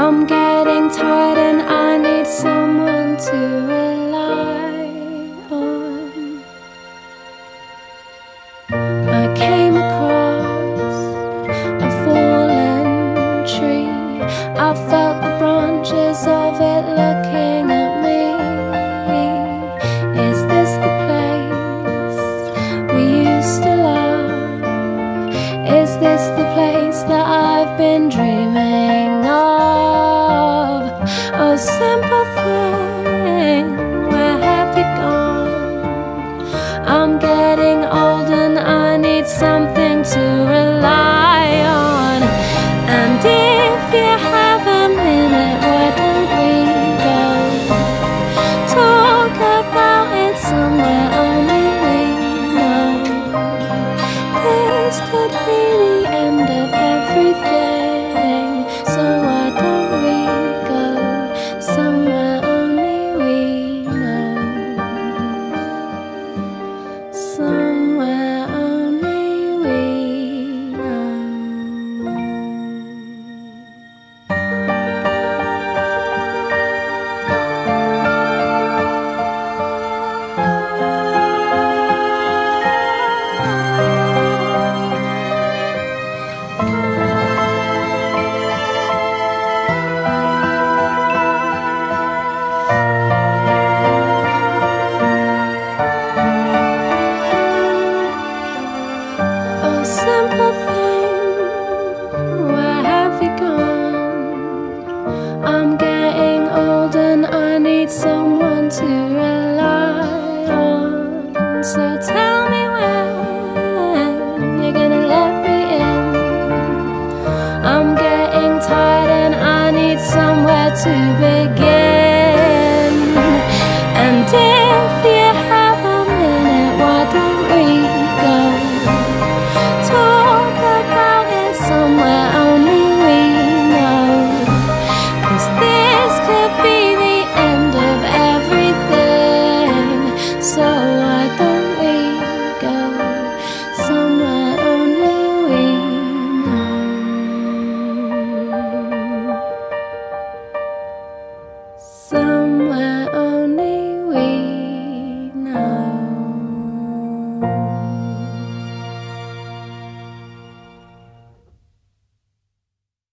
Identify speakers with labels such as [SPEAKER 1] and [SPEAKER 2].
[SPEAKER 1] I'm getting tired and I need someone to rely on. I came across a fallen tree. I felt the branches of it looking at me. Is this the place we used to love? Is this the place that I've been dreaming of? Oh, simple thing, where have you gone? I'm getting old and I need something to rely on. And if you have a minute, why don't we go talk about it somewhere only we know? This could be the end of everything, so why don't we go somewhere only we know? Somewhere only we know. Oh, simple thing, where have you gone? I'm getting old and I need someone to rely on. So tell me when you're gonna let me in. I'm getting tired and I need somewhere to begin. And if you have a minute, why don't we go talk about it somewhere only we know? 'Cause this could be the end of everything, so why don't we